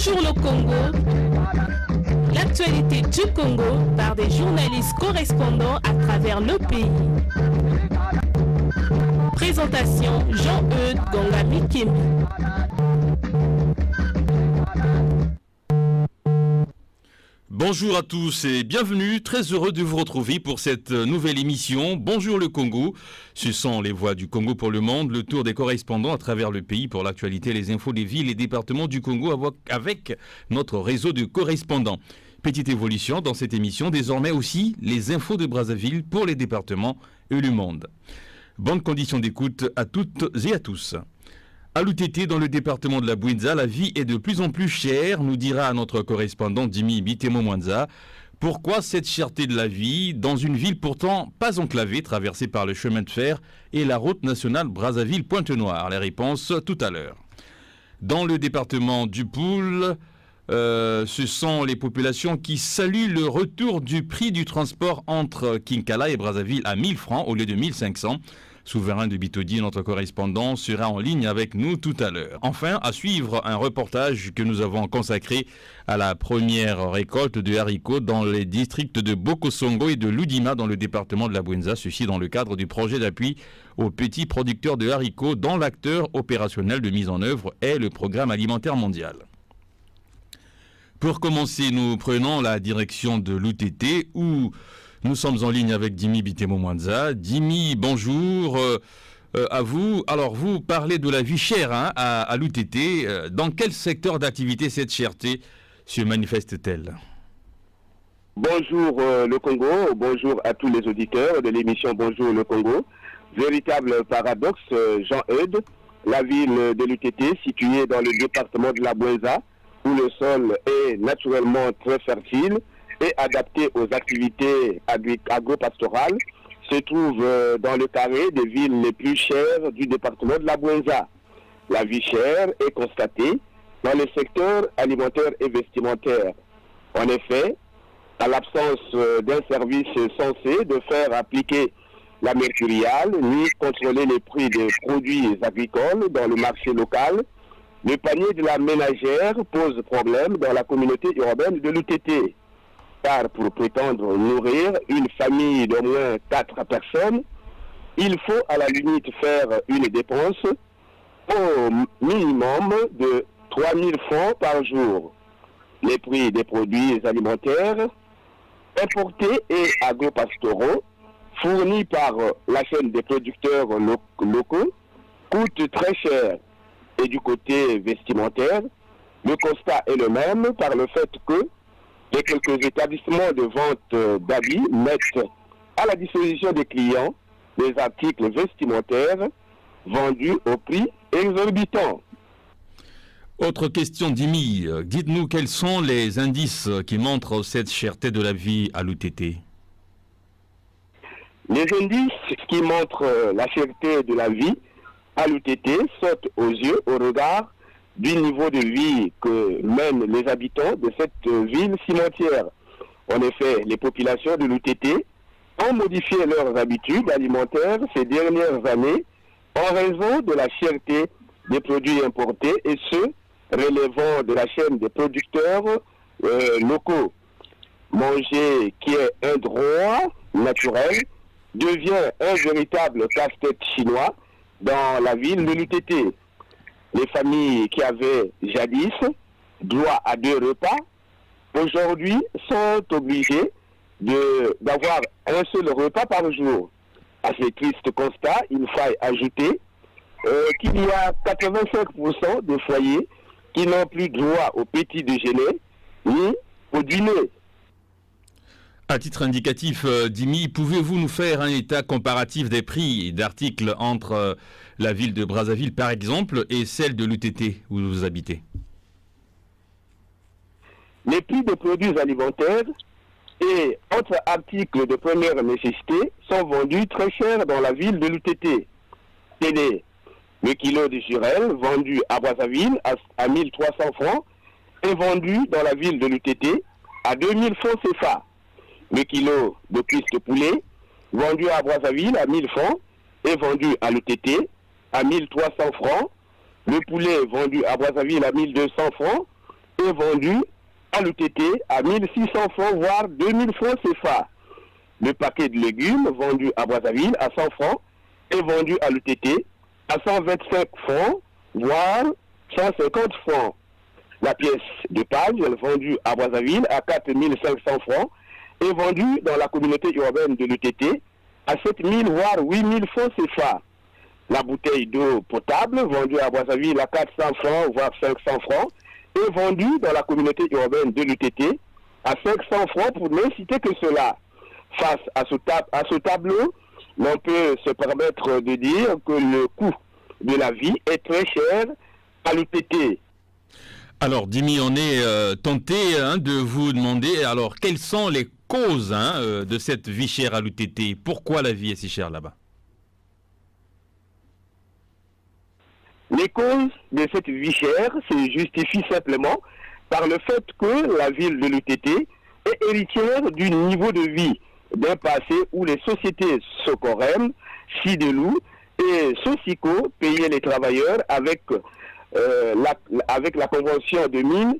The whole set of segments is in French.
Bonjour le Congo, l'actualité du Congo par des journalistes correspondants à travers le pays. Présentation Jean-Eudes Gongami-Kim. Bonjour à tous et bienvenue, très heureux de vous retrouver pour cette nouvelle émission Bonjour le Congo. Ce sont les voix du Congo pour le monde, le tour des correspondants à travers le pays pour l'actualité, les infos des villes et départements du Congo avec notre réseau de correspondants. Petite évolution dans cette émission, désormais aussi les infos de Brazzaville pour les départements et le monde. Bonne condition d'écoute à toutes et à tous. À l'UTT, dans le département de la Bouinza, la vie est de plus en plus chère, nous dira notre correspondant Dimi Bitemo-Mwanza. Pourquoi cette cherté de la vie dans une ville pourtant pas enclavée, traversée par le chemin de fer et la route nationale Brazzaville-Pointe-Noire? Les réponses tout à l'heure. Dans le département du Poul, ce sont les populations qui saluent le retour du prix du transport entre Kinkala et Brazzaville à 1000 francs au lieu de 1500. Souverain de Bitodi, notre correspondant, sera en ligne avec nous tout à l'heure. Enfin, à suivre un reportage que nous avons consacré à la première récolte de haricots dans les districts de Bokosongo et de Loudima dans le département de la Bouinza, ceci dans le cadre du projet d'appui aux petits producteurs de haricots dont l'acteur opérationnel de mise en œuvre est le Programme alimentaire mondial. Pour commencer, nous prenons la direction de l'UTT où nous sommes en ligne avec Dimi Bitemo-Mwanza. Dimi, bonjour à vous. Alors, vous parlez de la vie chère à l'UTT. Dans quel secteur d'activité cette cherté se manifeste-t-elle? Bonjour le Congo, bonjour à tous les auditeurs de l'émission Bonjour le Congo. Véritable paradoxe, Jean-Eudes, la ville de l'UTT située dans le département de la Bouinza, où le sol est naturellement très fertile et adapté aux activités agro-pastorales, se trouve dans le carré des villes les plus chères du département de la Bouinza. La vie chère est constatée dans les secteurs alimentaires et vestimentaires. En effet, à l'absence d'un service censé de faire appliquer la mercuriale ni contrôler les prix des produits agricoles dans le marché local, le panier de la ménagère pose problème dans la communauté urbaine de l'UTT. Car pour prétendre nourrir une famille d'au moins 4 personnes, il faut à la limite faire une dépense au minimum de 3 000 francs par jour. Les prix des produits alimentaires importés et agro-pastoraux fournis par la chaîne des producteurs locaux coûtent très cher. Et du côté vestimentaire, le constat est le même par le fait que les quelques établissements de vente d'habits mettent à la disposition des clients des articles vestimentaires vendus au prix exorbitant. Autre question, Dimi. Dites-nous quels sont les indices qui montrent cette cherté de la vie à l'UTT? Les indices qui montrent la cherté de la vie à l'UTT sautent aux yeux au regard du niveau de vie que mènent les habitants de cette ville cimentière. En effet, les populations de l'UTT ont modifié leurs habitudes alimentaires ces dernières années en raison de la cherté des produits importés et ceux relevant de la chaîne des producteurs locaux. Manger, qui est un droit naturel, devient un véritable casse-tête chinois dans la ville de l'UTT. Les familles qui avaient jadis droit à 2 repas, aujourd'hui sont obligées d'avoir un seul repas par jour. À ce triste constat, il faut ajouter qu'il y a 85% de foyers qui n'ont plus droit au petit déjeuner ni au dîner. À titre indicatif, Dimi, pouvez-vous nous faire un état comparatif des prix d'articles entre la ville de Brazzaville, par exemple, et celle de l'UTT où vous habitez? Les prix des produits alimentaires et autres articles de première nécessité sont vendus très cher dans la ville de l'UTT. Le kilo de jurel vendu à Brazzaville à 1300 francs est vendu dans la ville de l'UTT à 2000 francs CFA. Le kilo de cuisse de poulet vendu à Brazzaville à 1000 francs est vendu à l'UTT à 1300 francs. Le poulet vendu à Brazzaville à 1200 francs est vendu à l'UTT à 1600 francs, voire 2000 francs CFA. Le paquet de légumes vendu à Brazzaville à 100 francs est vendu à l'UTT à 125 francs, voire 150 francs. La pièce de paille vendue à Brazzaville à 4500 francs est vendue dans la communauté urbaine de l'UTT à 7000 voire 8000 francs CFA. La bouteille d'eau potable vendue à Brazzaville à 400 francs voire 500 francs est vendue dans la communauté urbaine de l'UTT à 500 francs, pour ne citer que cela. Face à ce tableau, l'on peut se permettre de dire que le coût de la vie est très cher à l'UTT. Alors, Dimi, on est tenté de vous demander, alors, quelles sont les causes de cette vie chère à l'UTT? Pourquoi la vie est si chère là-bas? Les causes de cette vie chère se justifient simplement par le fait que la ville de l'UTT est héritière du niveau de vie d'un passé où les sociétés Socorem, Sidelou et Sosico payaient les travailleurs avec la convention de mine.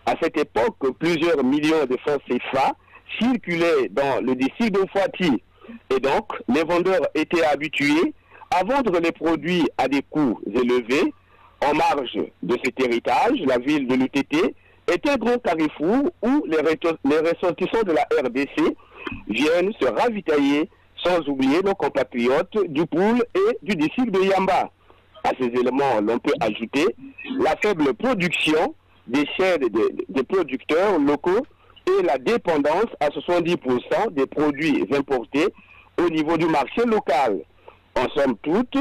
À cette époque, plusieurs millions de francs CFA circulaient dans le district de Fouati. Et donc, les vendeurs étaient habitués à vendre les produits à des coûts élevés. En marge de cet héritage, la ville de l'UTT est un grand carrefour où les ressortissants de la RDC viennent se ravitailler, sans oublier nos compatriotes du Poul et du district de Yamba. À ces éléments, l'on peut ajouter la faible production des chaînes des producteurs locaux et la dépendance à 70% des produits importés au niveau du marché local. En somme toute,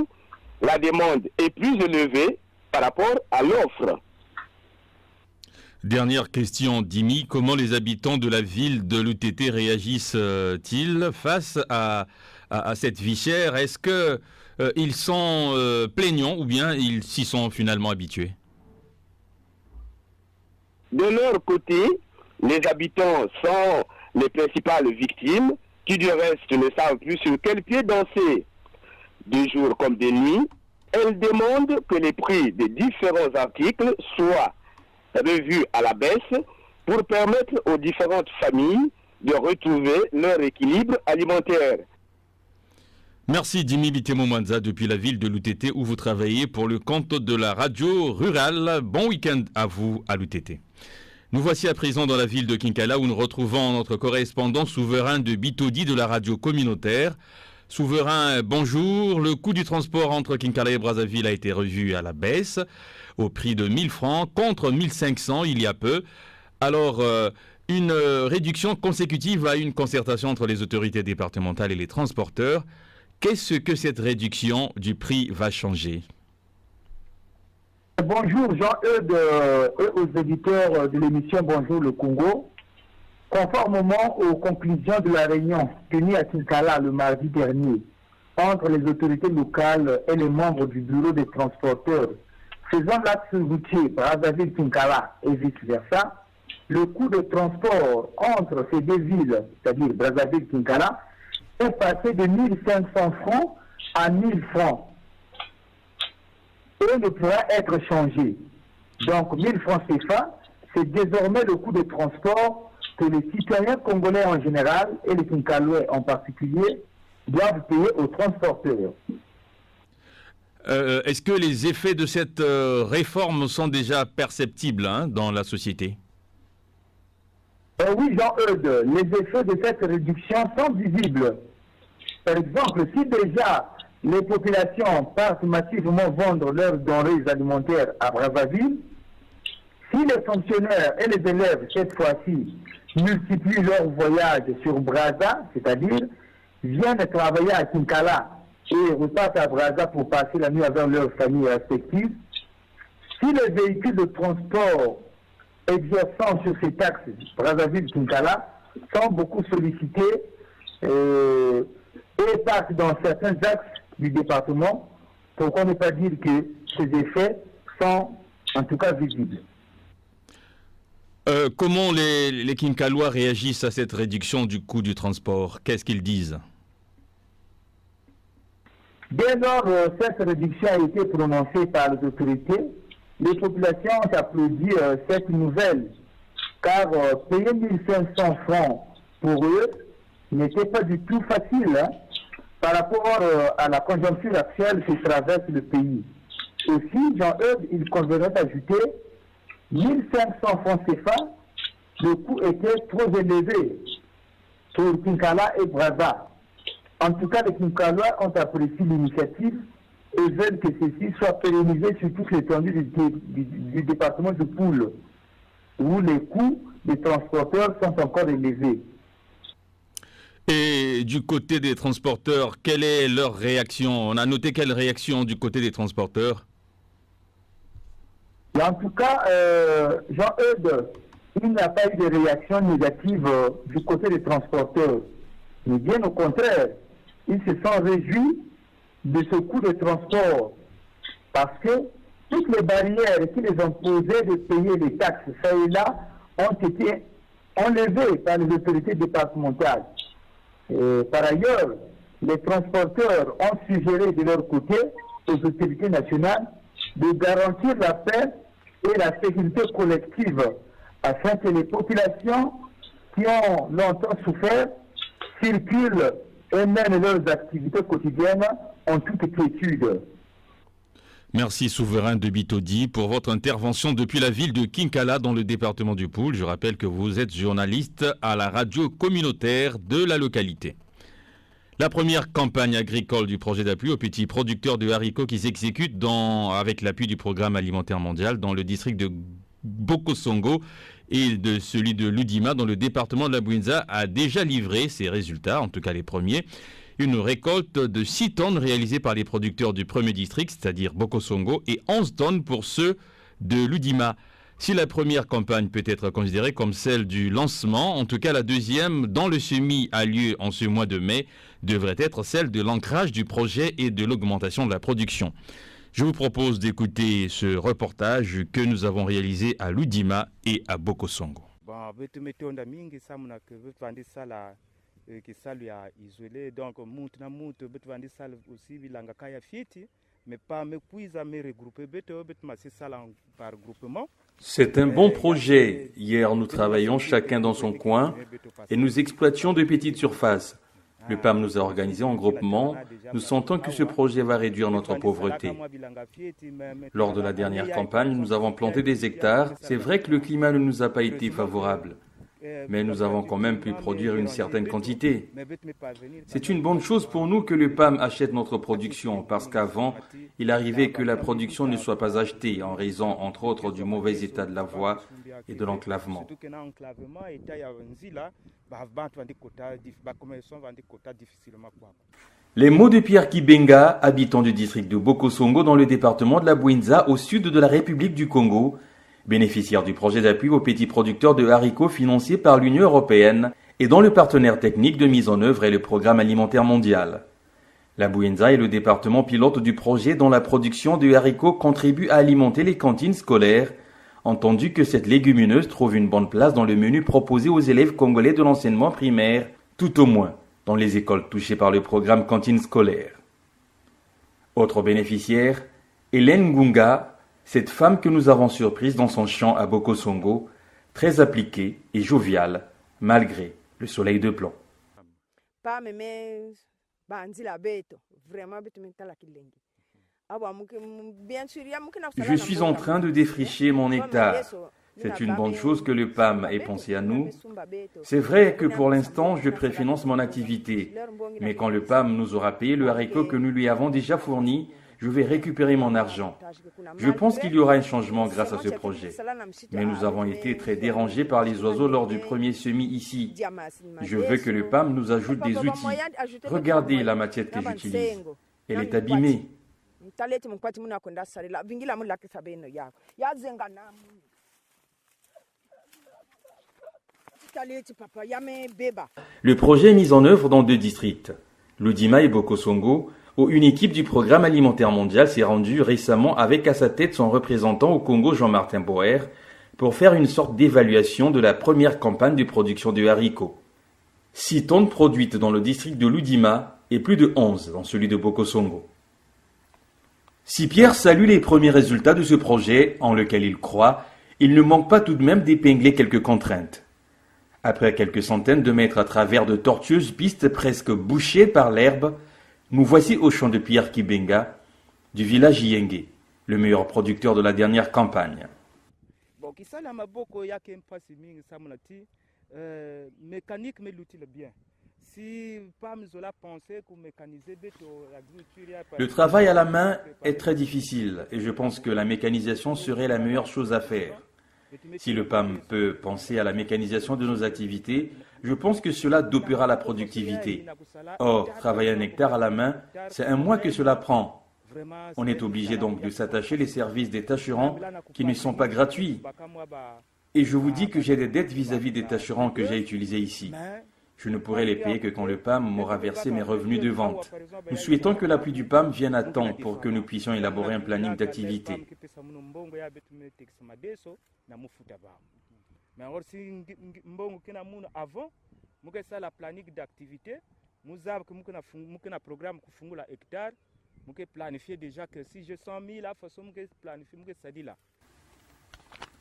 la demande est plus élevée par rapport à l'offre. Dernière question, Dimi, comment les habitants de la ville de l'UTT réagissent-ils face à cette vie chère? Est-ce qu'ils sont plaignants ou bien ils s'y sont finalement habitués? De leur côté, les habitants sont les principales victimes qui du reste ne savent plus sur quel pied danser. De jour comme de nuit, elles demandent que les prix des différents articles soient revus à la baisse pour permettre aux différentes familles de retrouver leur équilibre alimentaire. Merci Dimi Bitemo Mwanza depuis la ville de l'UTT où vous travaillez pour le compte de la radio rurale. Bon week-end à vous à l'UTT. Nous voici à présent dans la ville de Kinkala où nous retrouvons notre correspondant Souverain de Bitodi de la radio communautaire. Souverain, bonjour. Le coût du transport entre Kinkala et Brazzaville a été revu à la baisse au prix de 1000 francs contre 1500 il y a peu. Alors, une réduction consécutive à une concertation entre les autorités départementales et les transporteurs. Qu'est-ce que cette réduction du prix va changer? Bonjour Jean-Eudes et aux éditeurs de l'émission Bonjour le Congo. Conformément aux conclusions de la réunion tenue à Kinkala le mardi dernier entre les autorités locales et les membres du bureau des transporteurs faisant l'axe routier Brazzaville-Kinkala et vice-versa, le coût de transport entre ces deux villes, c'est-à-dire Brazzaville-Kinkala, est passé de 1500 francs à 1000 francs et ne pourra être changé. Donc 1000 francs CFA, c'est désormais le coût de transport que les citoyens congolais en général et les Kinkalouais en particulier doivent payer aux transporteurs. Est-ce que les effets de cette réforme sont déjà perceptibles dans la société? Oui, Jean-Eudes, les effets de cette réduction sont visibles. Par exemple, si déjà les populations partent massivement vendre leurs denrées alimentaires à Brazzaville, si les fonctionnaires et les élèves, cette fois-ci, multiplient leurs voyages sur Brazza, c'est-à-dire viennent travailler à Kinkala et repartent à Brazza pour passer la nuit avec leurs familles respectives, si les véhicules de transport exerçant sur ces taxes Brazzaville-Kinkala sont beaucoup sollicités et passent dans certains axes du département, pourquoi ne pas dire que ces effets sont en tout cas visibles. Comment les Kinkalois réagissent à cette réduction du coût du transport? Qu'est-ce qu'ils disent? Dès lors, cette réduction a été prononcée par les autorités, les populations ont applaudi cette nouvelle, car payer 1500 francs pour eux n'était pas du tout facile par rapport à la conjoncture actuelle qui traverse le pays. Aussi, Jean-Eudes, il conviendrait d'ajouter 1500 francs CFA, le coût était trop élevé pour Kinkala et Brazza. En tout cas, les Kinkalois ont apprécié l'initiative et veulent que ceci soit pérennisé sur toute l'étendue du département de Poule, où les coûts des transporteurs sont encore élevés. Et du côté des transporteurs, quelle est leur réaction? On a noté quelle réaction du côté des transporteurs? Et en tout cas, Jean-Eudes, il n'a pas eu de réaction négative du côté des transporteurs. Mais bien au contraire, ils se sont réjouis de ce coût de transport. Parce que toutes les barrières qui les ont posées de payer les taxes, ça et là, ont été enlevées par les autorités départementales. Et par ailleurs, les transporteurs ont suggéré de leur côté aux autorités nationales de garantir la paix et la sécurité collective afin que les populations qui ont longtemps souffert circulent et mènent leurs activités quotidiennes en toute quiétude. Merci Souverain de Bitodi pour votre intervention depuis la ville de Kinkala dans le département du Poul. Je rappelle que vous êtes journaliste à la radio communautaire de la localité. La première campagne agricole du projet d'appui aux petits producteurs de haricots qui s'exécute avec l'appui du programme alimentaire mondial dans le district de Bokosongo et de celui de Ludima dans le département de la Bouinza a déjà livré ses résultats, en tout cas les premiers. Une récolte de 6 tonnes réalisée par les producteurs du premier district, c'est-à-dire Bokosongo, et 11 tonnes pour ceux de Ludima. Si la première campagne peut être considérée comme celle du lancement, en tout cas la deuxième, dont le semis a lieu en ce mois de mai, devrait être celle de l'ancrage du projet et de l'augmentation de la production. Je vous propose d'écouter ce reportage que nous avons réalisé à Ludima et à Bokosongo. C'est un bon projet. Hier, nous travaillions chacun dans son coin et nous exploitions de petites surfaces. Le PAM nous a organisés en groupement. Nous sentons que ce projet va réduire notre pauvreté. Lors de la dernière campagne, nous avons planté des hectares. C'est vrai que le climat ne nous a pas été favorable, mais nous avons quand même pu produire une certaine quantité. C'est une bonne chose pour nous que le PAM achète notre production, parce qu'avant, il arrivait que la production ne soit pas achetée en raison, entre autres, du mauvais état de la voie et de l'enclavement. Les mots de Pierre Kibenga, habitant du district de Bokosongo dans le département de la Bouinza, au sud de la République du Congo, bénéficiaire du projet d'appui aux petits producteurs de haricots financé par l'Union européenne et dont le partenaire technique de mise en œuvre est le Programme alimentaire mondial. La Bouinza est le département pilote du projet dont la production de haricots contribue à alimenter les cantines scolaires, entendu que cette légumineuse trouve une bonne place dans le menu proposé aux élèves congolais de l'enseignement primaire, tout au moins dans les écoles touchées par le programme cantine scolaire. Autre bénéficiaire, Hélène Ngunga, cette femme que nous avons surprise dans son champ à Bokosongo, très appliquée et joviale, malgré le soleil de plomb. Je suis en train de défricher mon hectare. C'est une bonne chose que le PAM ait pensé à nous. C'est vrai que pour l'instant, je préfinance mon activité. Mais quand le PAM nous aura payé le haricot que nous lui avons déjà fourni, je vais récupérer mon argent. Je pense qu'il y aura un changement grâce à ce projet. Mais nous avons été très dérangés par les oiseaux lors du premier semis ici. Je veux que le PAM nous ajoute des outils. Regardez la matière que j'utilise. Elle est abîmée. Le projet est mis en œuvre dans 2 districts, Ludima et Bokosongo, où une équipe du Programme alimentaire mondial s'est rendue récemment avec à sa tête son représentant au Congo, Jean-Martin Boer, pour faire une sorte d'évaluation de la première campagne de production de haricots. 6 tonnes produites dans le district de Ludima et plus de 11 dans celui de Bokosongo. Si Pierre salue les premiers résultats de ce projet, en lequel il croit, il ne manque pas tout de même d'épingler quelques contraintes. Après quelques centaines de mètres à travers de tortueuses pistes presque bouchées par l'herbe, nous voici au champ de Pierre Kibenga, du village Yenge, le meilleur producteur de la dernière campagne. Le travail à la main est très difficile et je pense que la mécanisation serait la meilleure chose à faire. Si le PAM peut penser à la mécanisation de nos activités, je pense que cela dopera la productivité. Or, travailler un hectare à la main, c'est un mois que cela prend. On est obligé donc de s'attacher les services des tâcherons qui ne sont pas gratuits. Et je vous dis que j'ai des dettes vis-à-vis des tâcherons que j'ai utilisés ici. Je ne pourrai les payer que quand le PAM m'aura versé mes revenus de vente. Nous souhaitons que l'appui du PAM vienne à temps pour que nous puissions élaborer un planning d'activité.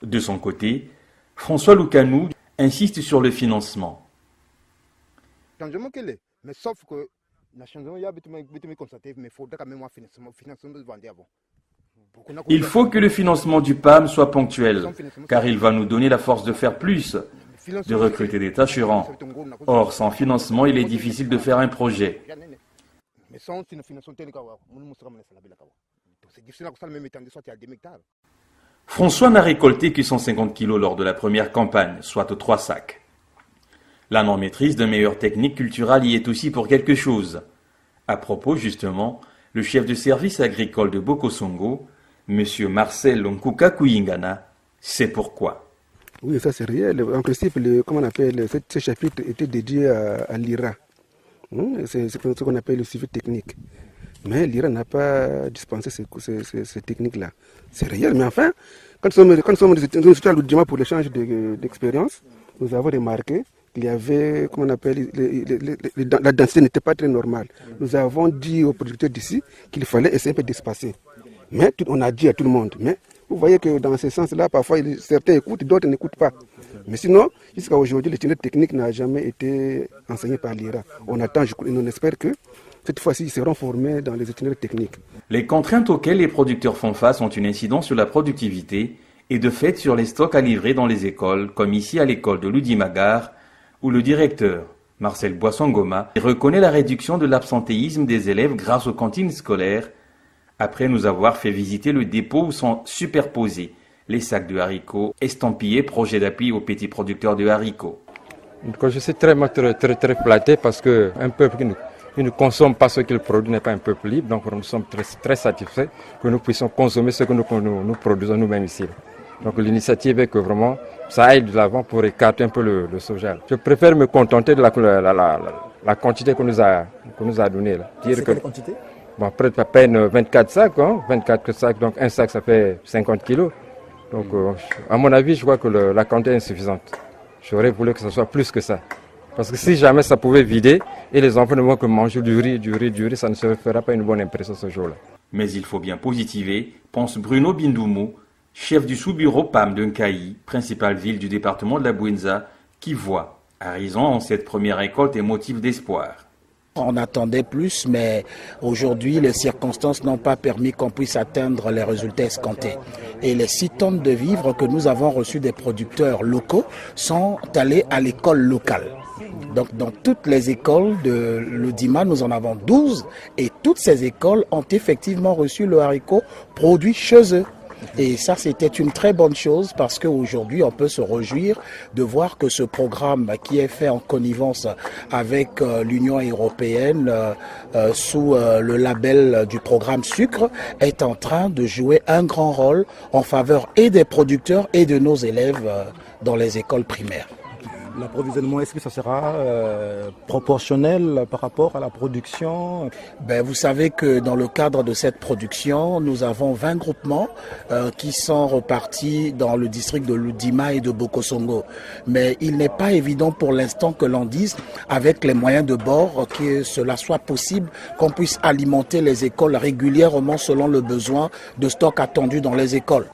De son côté, François Loukanou insiste sur le financement. Mais sauf que faudra quand même un financement avant. Il faut que le financement du PAM soit ponctuel, car il va nous donner la force de faire plus, de recruter des tâcherons. Or, sans financement, il est difficile de faire un projet. François n'a récolté que 150 kilos lors de la première campagne, soit 3 sacs. La non-maîtrise de meilleures techniques culturelles y est aussi pour quelque chose. À propos, justement, le chef de service agricole de Bokosongo, M. Marcel Nkuka Kuyingana, sait pourquoi. Oui, ça c'est réel. En principe, ce chapitre était dédié à l'IRA. C'est ce qu'on appelle le suivi technique. Mais l'IRA n'a pas dispensé ces techniques-là. C'est réel, mais enfin, quand nous sommes à l'Oudjima pour l'échange d'expérience, nous avons remarqué qu'il y avait, la densité n'était pas très normale. Nous avons dit aux producteurs d'ici qu'il fallait essayer un peu d'espacer. Mais on a dit à tout le monde. Mais vous voyez que dans ce sens-là, parfois certains écoutent, d'autres n'écoutent pas. Mais sinon, jusqu'à aujourd'hui, l'itinéraire technique n'a jamais été enseigné par l'IRA. On attend, on espère que cette fois-ci, ils seront formés dans les itinéraires techniques. Les contraintes auxquelles les producteurs font face ont une incidence sur la productivité et de fait sur les stocks à livrer dans les écoles, comme ici à l'école de Ludimagar, où le directeur, Marcel Boissongoma, reconnaît la réduction de l'absentéisme des élèves grâce aux cantines scolaires, après nous avoir fait visiter le dépôt où sont superposés les sacs de haricots estampillés projet d'appui aux petits producteurs de haricots. Donc, je suis très flatté parce qu'un peuple qui ne consomme pas ce qu'il produit n'est pas un peuple libre. Donc nous sommes très satisfaits que nous puissions consommer ce que nous produisons nous-mêmes ici. Donc l'initiative est que vraiment ça aille de l'avant pour écarter un peu le soja. Je préfère me contenter de la quantité qu'on nous a donnée. C'est quelle quantité? Bon, peut-être à peine 24 sacs, 24 sacs, donc un sac ça fait 50 kilos. Donc à mon avis, je crois que la quantité est insuffisante. J'aurais voulu que ce soit plus que ça. Parce que si jamais ça pouvait vider et les enfants ne vont que manger du riz, ça ne se fera pas une bonne impression ce jour-là. Mais il faut bien positiver, pense Bruno Bindoumou, chef du sous-bureau PAM de Nkayi, principale ville du département de la Bouinza, qui voit, à raison, en cette première récolte un motif d'espoir. On attendait plus, mais aujourd'hui, les circonstances n'ont pas permis qu'on puisse atteindre les résultats escomptés. Et les 6 tonnes de vivres que nous avons reçues des producteurs locaux sont allées à l'école locale. Donc, dans toutes les écoles de l'Oudjima, nous en avons 12 et toutes ces écoles ont effectivement reçu le haricot produit chez eux. Et ça, c'était une très bonne chose parce qu'aujourd'hui, on peut se réjouir de voir que ce programme qui est fait en connivence avec l'Union européenne sous le label du programme Sucre est en train de jouer un grand rôle en faveur et des producteurs et de nos élèves dans les écoles primaires. L'approvisionnement, est-ce que ça sera proportionnel par rapport à la production? Vous savez que dans le cadre de cette production, nous avons 20 groupements qui sont repartis dans le district de Ludima et de Bokosongo. Mais il n'est pas évident pour l'instant que l'on dise, avec les moyens de bord, que cela soit possible, qu'on puisse alimenter les écoles régulièrement selon le besoin de stock attendu dans les écoles.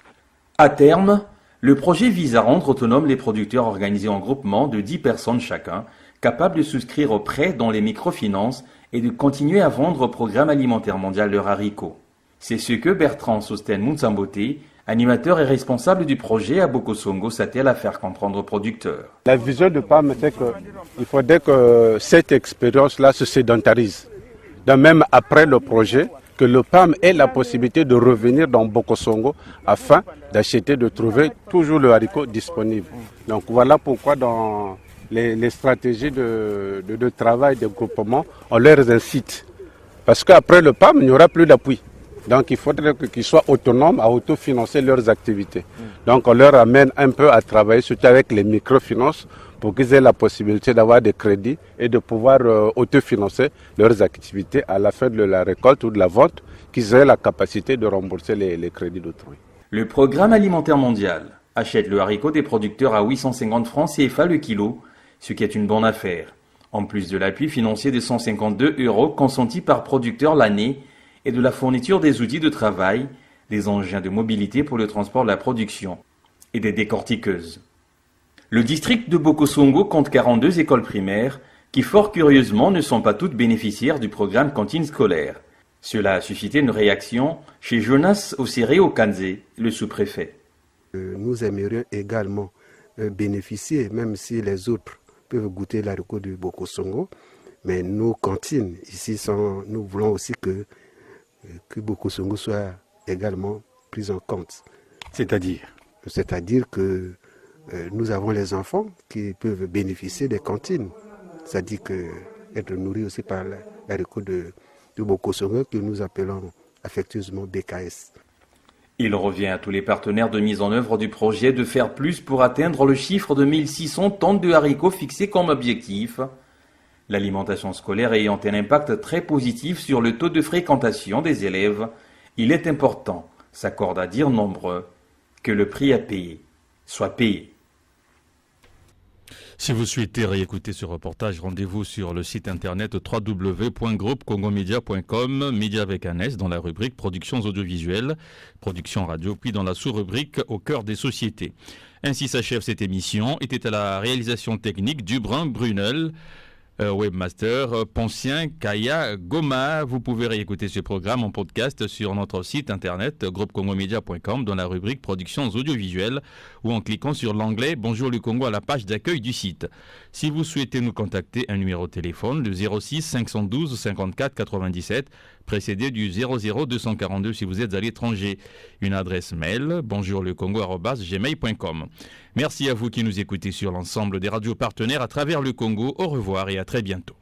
À terme, le projet vise à rendre autonomes les producteurs organisés en groupement de 10 personnes chacun, capables de souscrire aux prêts dans les microfinances et de continuer à vendre au Programme alimentaire mondial leurs haricots. C'est ce que Bertrand Sosten Moutsambote, animateur et responsable du projet à Bokosongo, s'attelle à faire comprendre aux producteurs. La vision de PAM, c'est qu'il faudrait que cette expérience-là se sédentarise. Donc même après le projet, que le PAM ait la possibilité de revenir dans Bokosongo afin d'acheter, de trouver toujours le haricot disponible. Donc voilà pourquoi dans les stratégies de travail, de groupement, on leur incite. Parce qu'après le PAM, il n'y aura plus d'appui. Donc il faudrait qu'ils soient autonomes à autofinancer leurs activités. Donc on leur amène un peu à travailler surtout avec les microfinances pour qu'ils aient la possibilité d'avoir des crédits et de pouvoir autofinancer leurs activités à la fin de la récolte ou de la vente, qu'ils aient la capacité de rembourser les crédits d'autrui. Le Programme alimentaire mondial achète le haricot des producteurs à 850 francs CFA le kilo, ce qui est une bonne affaire. En plus de l'appui financier de 152 € consenti par producteur l'année et de la fourniture des outils de travail, des engins de mobilité pour le transport de la production et des décortiqueuses. Le district de Bokosongo compte 42 écoles primaires qui, fort curieusement, ne sont pas toutes bénéficiaires du programme cantine scolaire. Cela a suscité une réaction chez Jonas Osere-Okanze, le sous-préfet. Nous aimerions également bénéficier, même si les autres peuvent goûter l'haricot de Bokosongo, mais nos cantines ici, nous voulons aussi que Bokosongo soit également prise en compte. C'est-à-dire que nous avons les enfants qui peuvent bénéficier des cantines. C'est-à-dire être nourris aussi par l'haricot de Bokosongo que nous appelons affectueusement BKS. Il revient à tous les partenaires de mise en œuvre du projet de faire plus pour atteindre le chiffre de 1600 tonnes de haricots fixé comme objectif. L'alimentation scolaire ayant un impact très positif sur le taux de fréquentation des élèves, il est important, s'accordent à dire nombreux, que le prix à payer soit payé. Si vous souhaitez réécouter ce reportage, rendez-vous sur le site internet www.groupecongomedia.com, média avec un S, dans la rubrique Productions audiovisuelles, Production radio, puis dans la sous-rubrique Au cœur des sociétés. Ainsi s'achève cette émission. Était à la réalisation technique Dubrun Brunel, webmaster Poncien Kaya Goma. Vous pouvez réécouter ce programme en podcast sur notre site internet groupecongomedia.com dans la rubrique Productions audiovisuelles ou en cliquant sur l'onglet Bonjour le Congo à la page d'accueil du site. Si vous souhaitez nous contacter, un numéro de téléphone, le 06 512 54 97, précédé du 00 242 si vous êtes à l'étranger. Une adresse mail bonjourlecongo@gmail.com. Merci à vous qui nous écoutez sur l'ensemble des radios partenaires à travers le Congo. Au revoir et à très bientôt.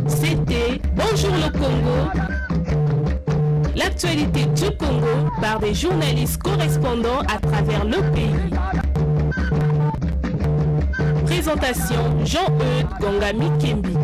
C'était Bonjour le Congo. L'actualité du Congo par des journalistes correspondants à travers le pays. Présentation Jean-Eudes Gongami Kembi.